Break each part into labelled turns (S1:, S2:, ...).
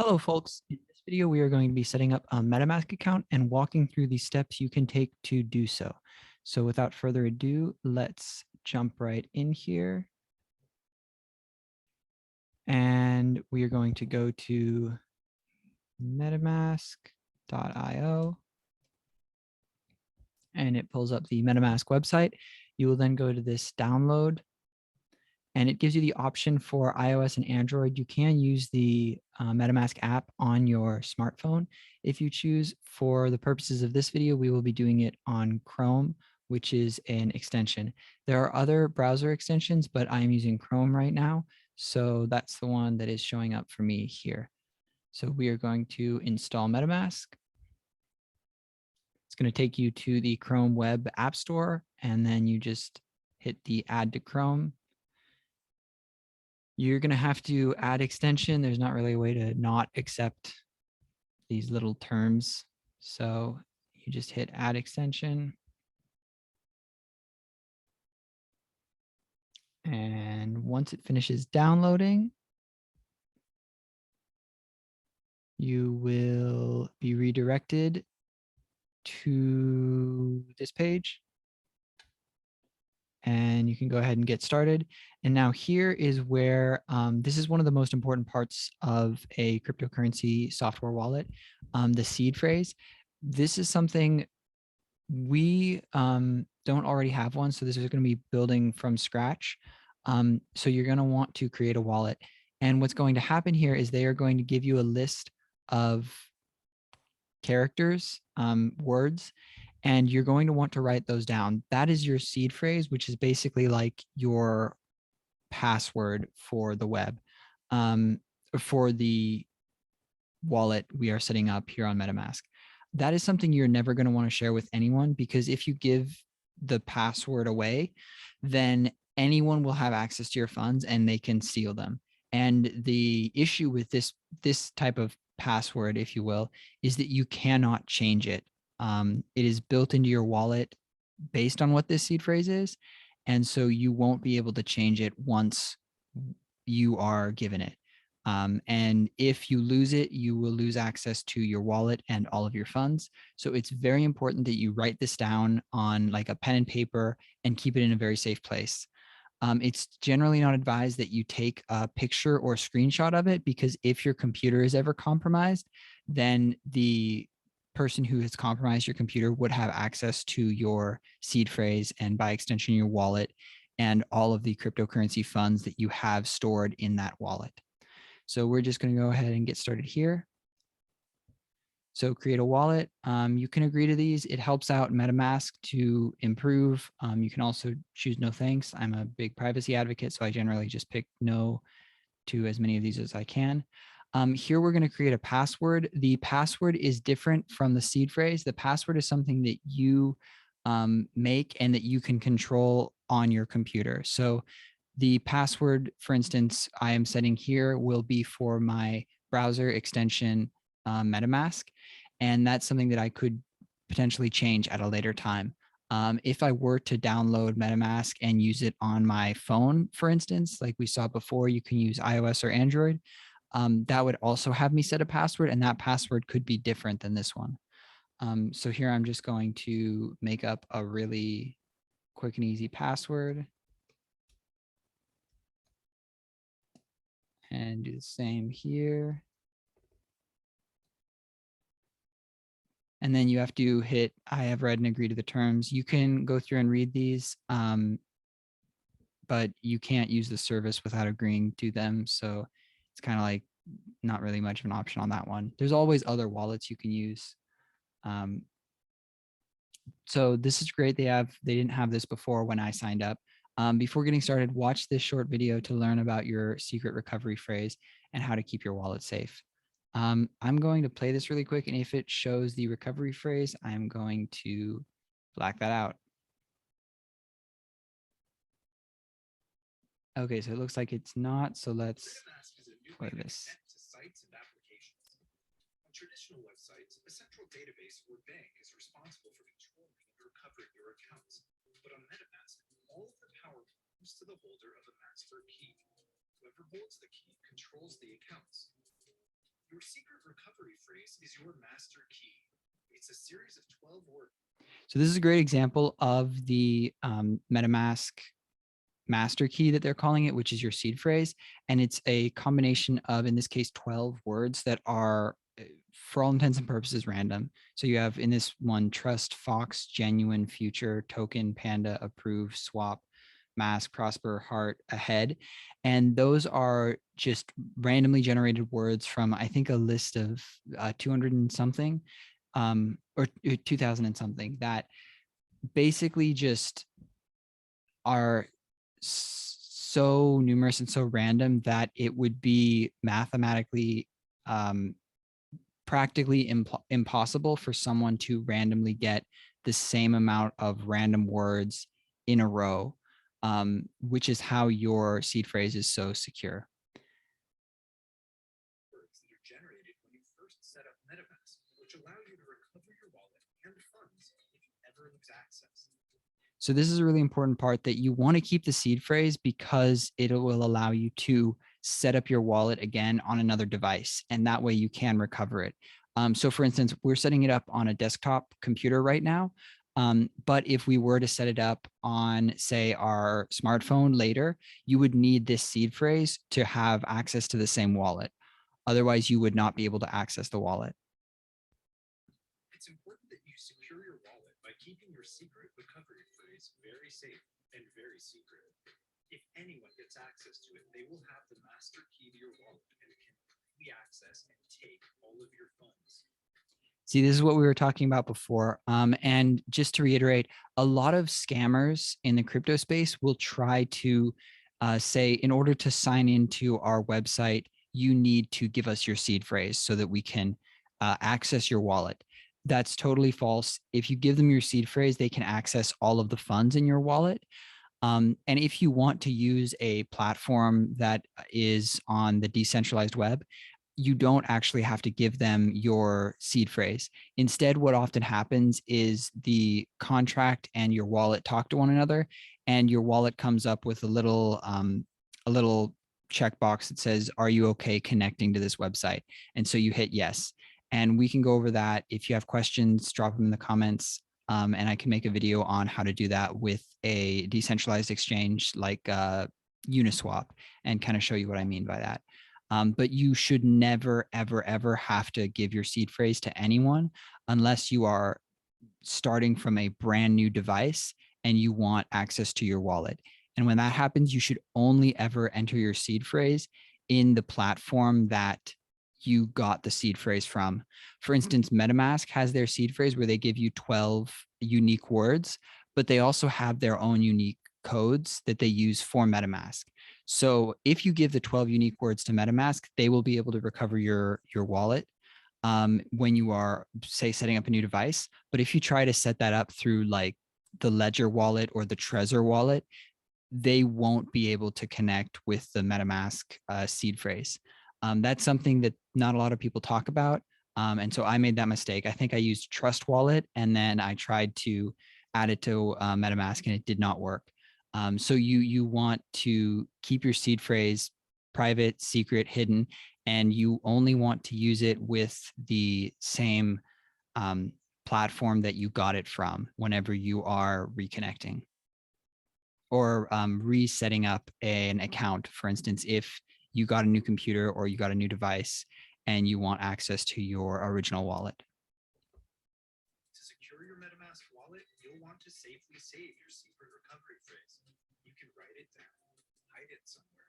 S1: Hello, folks. In this video, we are going to be setting up a Metamask account and walking through the steps you can take to do so. So without further ado, let's jump right in here. And we are going to go to metamask.io. And it pulls up the Metamask website. You will then go to this download. And it gives you the option for iOS and Android. You can use the MetaMask app on your smartphone if you choose. For the purposes of this video, we will be doing it on Chrome, which is an extension. There are other browser extensions, but I am using Chrome right now. So that's the one that is showing up for me here. So we are going to install MetaMask. It's going to take you to the Chrome Web App Store, and then you just hit the Add to Chrome. You're going to have to add extension. There's not really a way to not accept these little terms. So you just hit add extension. And once it finishes downloading, you will be redirected to this page. And you can go ahead and get started. And now here is where this is one of the most important parts of a cryptocurrency software wallet, the seed phrase. This is something we don't already have one. So this is going to be building from scratch. So you're going to want to create a wallet. And what's going to happen here is they are going to give you a list of characters, words, and you're going to want to write those down. That is your seed phrase, which is basically like your password for the web, for the wallet we are setting up here on MetaMask. That is something you're never going to want to share with anyone, because if you give the password away, then anyone will have access to your funds and they can steal them. And the issue with this type of password, if you will, is that you cannot change it. It is built into your wallet based on what this seed phrase is. And so you won't be able to change it once you are given it. And if you lose it, you will lose access to your wallet and all of your funds. So it's very important that you write this down on like a pen and paper and keep it in a very safe place. It's generally not advised that you take a picture or screenshot of it, because if your computer is ever compromised, then the person who has compromised your computer would have access to your seed phrase and by extension your wallet and all of the cryptocurrency funds that you have stored in that wallet. So we're just going to go ahead and get started here. So create a wallet. You can agree to these. It helps out MetaMask to improve. You can also choose no thanks. I'm a big privacy advocate, so I generally just pick no to as many of these as I can. Here we're going to create a password. The password is different from the seed phrase. The password is something that you make and that you can control on your computer. So the password, for instance, I am setting here will be for my browser extension, MetaMask. And that's something that I could potentially change at a later time. If I were to download MetaMask and use it on my phone, for instance, like we saw before, you can use iOS or Android. That would also have me set a password, and that password could be different than this one. So here I'm just going to make up a really quick and easy password. And do the same here. And then you have to hit, I have read and agree to the terms. You can go through and read these, but you can't use the service without agreeing to them. So it's kind of like not really much of an option on that one. There's always other wallets you can use. So this is great. They didn't have this before when I signed up. Before getting started, watch this short video to learn about your secret recovery phrase and how to keep your wallet safe. I'm going to play this really quick, and if it shows the recovery phrase, I'm going to black that out. Okay, so it looks like it's not, so let's play this.
S2: On traditional websites, a central database or bank is responsible for controlling and recovering your accounts. But on Metamask, all of the power comes to the holder of a master key. Whoever holds the key controls the accounts. You Your secret recovery phrase is your master key. It's a series of 12 words.
S1: So this is a great example of the MetaMask master key that they're calling it, which is your seed phrase. And it's a combination of, in this case, 12 words that are, for all intents and purposes, random. So you have in this one, trust, fox, genuine, future, token, panda, approve, swap, mask, prosper, heart, ahead. And those are just randomly generated words from, I think, a list of 200 and something, or 2000 and something, that basically just are so numerous and so random that it would be mathematically practically impossible for someone to randomly get the same amount of random words in a row, which is how your seed phrase is so secure.
S2: Words that are generated when you first set up MetaMask, which allow you to recover your wallet and funds if you ever lose access.
S1: So this is a really important part, that you want to keep the seed phrase because it will allow you to set up your wallet again on another device, and that way you can recover it. So for instance, we're setting it up on a desktop computer right now. But if we were to set it up on, say, our smartphone later, you would need this seed phrase to have access to the same wallet. Otherwise, you would not be able to access the wallet.
S2: It's important that you secure your wallet by keeping your secret recovery phrase very safe and very secret. If anyone gets access to it, they will have the master key to your wallet and can freely access and take all of your funds.
S1: See, this is what we were talking about before. And just to reiterate, a lot of scammers in the crypto space will try to say, in order to sign into our website, you need to give us your seed phrase so that we can access your wallet. That's totally false. If you give them your seed phrase, they can access all of the funds in your wallet. And if you want to use a platform that is on the decentralized web, you don't actually have to give them your seed phrase. Instead, what often happens is the contract and your wallet talk to one another, and your wallet comes up with a little checkbox that says, "Are you okay connecting to this website?" And so you hit yes. And we can go over that. If you have questions, drop them in the comments. And I can make a video on how to do that with a decentralized exchange like Uniswap, and kind of show you what I mean by that. But you should never, ever, ever have to give your seed phrase to anyone unless you are starting from a brand new device and you want access to your wallet. And when that happens, you should only ever enter your seed phrase in the platform that you got the seed phrase from. For instance, MetaMask has their seed phrase where they give you 12 unique words, but they also have their own unique codes that they use for MetaMask. So if you give the 12 unique words to MetaMask, they will be able to recover your wallet when you are, say, setting up a new device. But if you try to set that up through like the Ledger wallet or the Trezor wallet, they won't be able to connect with the MetaMask seed phrase. That's something that not a lot of people talk about. And so I made that mistake. I think I used Trust Wallet, and then I tried to add it to MetaMask, and it did not work. So you want to keep your seed phrase private, secret, hidden, and you only want to use it with the same platform that you got it from whenever you are reconnecting or resetting up an account. For instance, if you got a new computer or you got a new device and you want access to your original wallet.
S2: To secure your MetaMask wallet, you'll want to safely save your secret recovery phrase. You can write it down, hide it somewhere,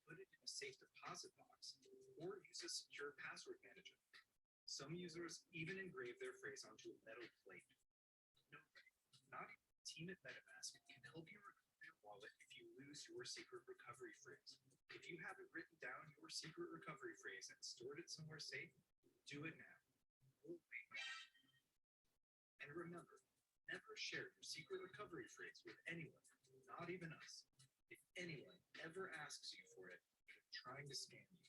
S2: put it in a safe deposit box, or use a secure password manager. Some users even engrave their phrase onto a metal plate. No, not even the team at Metamask can help you recover your wallet if you lose your secret recovery phrase. If you haven't written down your secret recovery phrase and stored it somewhere safe, do it now. We'll wait. And remember, never share your secret recovery phrase with anyone, not even us. If anyone ever asks you for it, they're trying to scam you.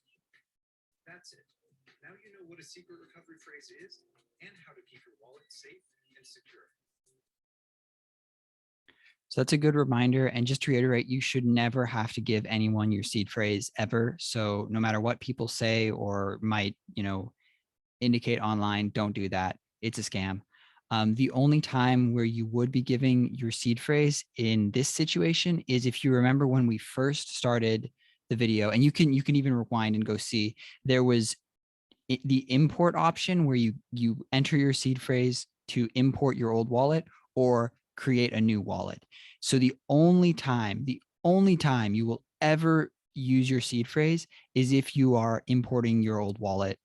S2: That's it. Now you know what a secret recovery phrase is and how to keep your wallet safe and secure.
S1: So that's a good reminder. And just to reiterate, you should never have to give anyone your seed phrase ever. So no matter what people say or might, indicate online, don't do that. It's a scam. The only time where you would be giving your seed phrase in this situation is if you remember when we first started the video, and you can even rewind and go see, there was the import option where you enter your seed phrase to import your old wallet or create a new wallet. So the only time you will ever use your seed phrase is if you are importing your old wallet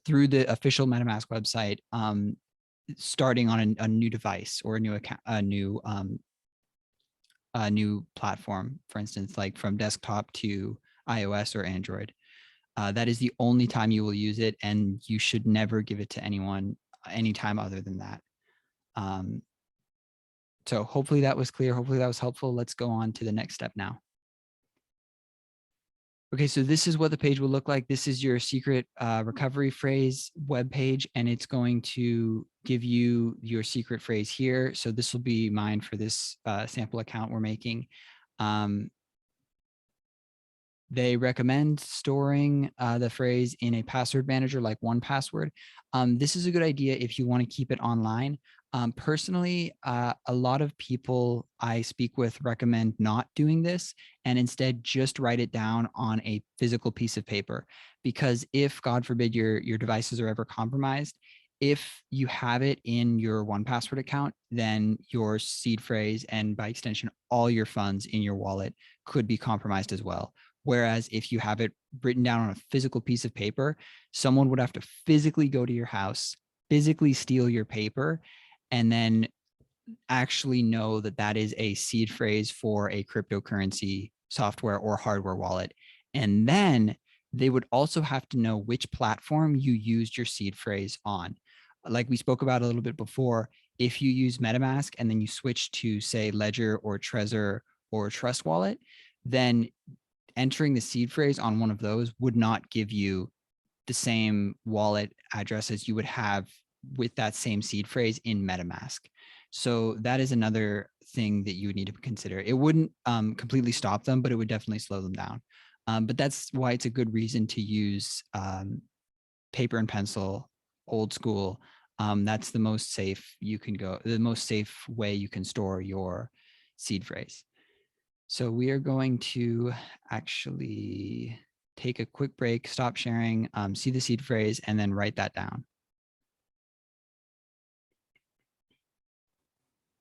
S1: through the official MetaMask website, starting on a new device or a new account, a new platform, for instance, like from desktop to iOS or Android. That is the only time you will use it, and you should never give it to anyone anytime other than that. Um, so hopefully that was clear. Hopefully that was helpful. Let's go on to the next step now. Okay, so this is what the page will look like. This is your secret recovery phrase web page, and it's going to give you your secret phrase here. So this will be mine for this sample account we're making. They recommend storing the phrase in a password manager like 1Password. This is a good idea if you want to keep it online. Personally, a lot of people I speak with recommend not doing this and instead just write it down on a physical piece of paper. Because if, God forbid, your devices are ever compromised, if you have it in your 1Password account, then your seed phrase and by extension, all your funds in your wallet could be compromised as well. Whereas if you have it written down on a physical piece of paper, someone would have to physically go to your house, physically steal your paper, and then actually know that that is a seed phrase for a cryptocurrency software or hardware wallet. And then they would also have to know which platform you used your seed phrase on. Like we spoke about a little bit before, if you use MetaMask and then you switch to, say, Ledger or Trezor or Trust Wallet, then entering the seed phrase on one of those would not give you the same wallet address as you would have with that same seed phrase in MetaMask. So that is another thing that you would need to consider. It wouldn't completely stop them, but it would definitely slow them down. But that's why it's a good reason to use paper and pencil, old school. That's the most safe you can go, the most safe way you can store your seed phrase. So we are going to actually take a quick break, stop sharing, see the seed phrase, and then write that down.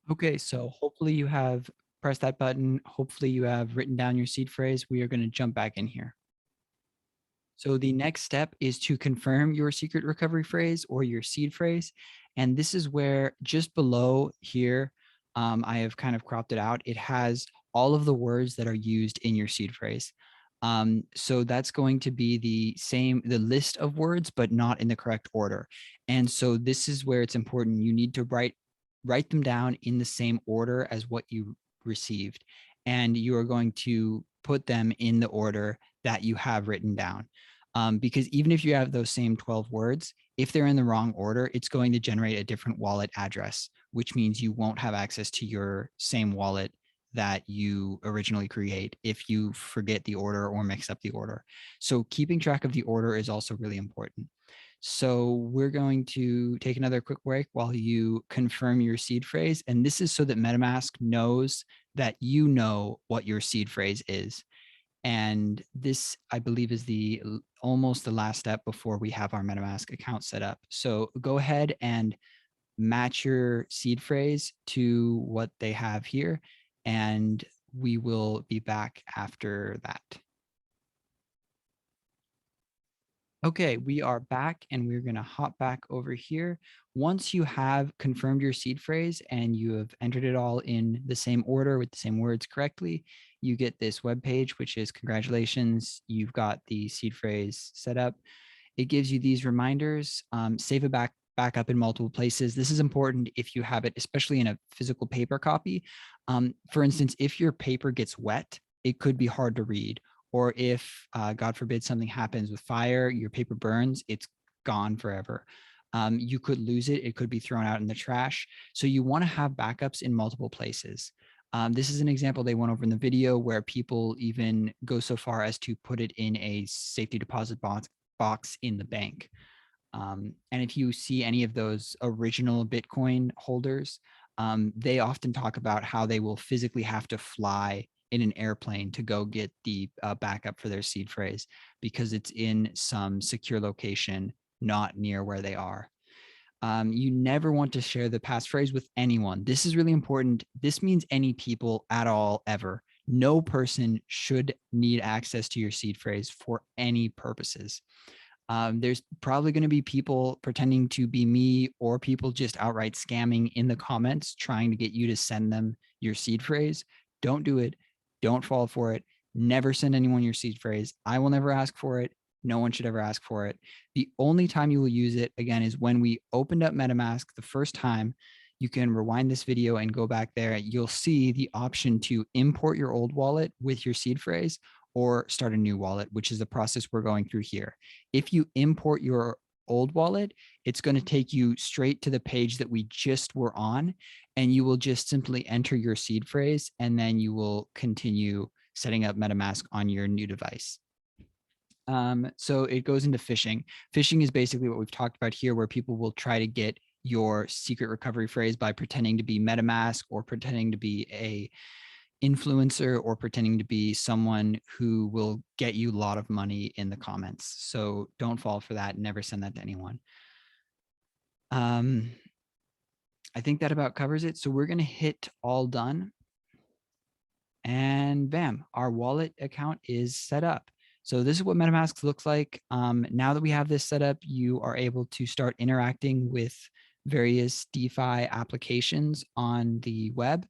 S1: Okay, so hopefully you have pressed that button. Hopefully you have written down your seed phrase. We are going to jump back in here. So the next step is to confirm your secret recovery phrase or your seed phrase. And this is where just below here, I have kind of cropped it out. It has all of the words that are used in your seed phrase. So that's going to be the list of words, but not in the correct order. And so this is where it's important. You need to write them down in the same order as what you received. And you are going to put them in the order that you have written down. Because even if you have those same 12 words, if they're in the wrong order, it's going to generate a different wallet address, which means you won't have access to your same wallet that you originally create if you forget the order or mix up the order. So keeping track of the order is also really important. So we're going to take another quick break while you confirm your seed phrase. And this is so that MetaMask knows that you know what your seed phrase is. And this, I believe, is almost the last step before we have our MetaMask account set up. So go ahead and match your seed phrase to what they have here, and we will be back after that. Okay, we are back and we're going to hop back over here. Once you have confirmed your seed phrase and you have entered it all in the same order with the same words correctly, you get this web page, which is congratulations, you've got the seed phrase set up. It gives you these reminders, save it backup in multiple places. This is important if you have it, especially in a physical paper copy. For instance, if your paper gets wet, it could be hard to read. Or if, God forbid, something happens with fire, your paper burns, it's gone forever. You could lose it. It could be thrown out in the trash. So you want to have backups in multiple places. This is an example they went over in the video where people even go so far as to put it in a safety deposit box in the bank. And if you see any of those original Bitcoin holders, they often talk about how they will physically have to fly in an airplane to go get the backup for their seed phrase because it's in some secure location, not near where they are. You never want to share the passphrase with anyone. This is really important. This means any people at all, ever. No person should need access to your seed phrase for any purposes. There's probably going to be people pretending to be me or people just outright scamming in the comments, trying to get you to send them your seed phrase. Don't do it. Don't fall for it. Never send anyone your seed phrase. I will never ask for it. No one should ever ask for it. The only time you will use it, again, is when we opened up MetaMask the first time. You can rewind this video and go back there. You'll see the option to import your old wallet with your seed phrase or start a new wallet, which is the process we're going through here. If you import your old wallet, it's going to take you straight to the page that we just were on, and you will just simply enter your seed phrase, and then you will continue setting up MetaMask on your new device. So it goes into phishing. Phishing is basically what we've talked about here, where people will try to get your secret recovery phrase by pretending to be MetaMask or pretending to be a influencer or pretending to be someone who will get you a lot of money in the comments. So don't fall for that. Never send that to anyone. I think that about covers it. So we're going to hit all done. And bam, our wallet account is set up. So this is what MetaMask looks like. Now that we have this set up, you are able to start interacting with various DeFi applications on the web.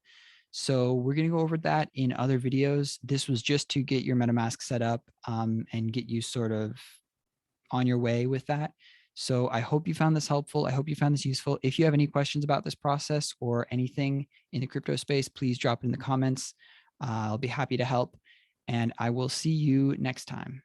S1: So we're going to go over that in other videos. This was just to get your MetaMask set up and get you sort of on your way with that. So I hope you found this helpful. I hope you found this useful. If you have any questions about this process or anything in the crypto space, please drop it in the comments. I'll be happy to help. And I will see you next time.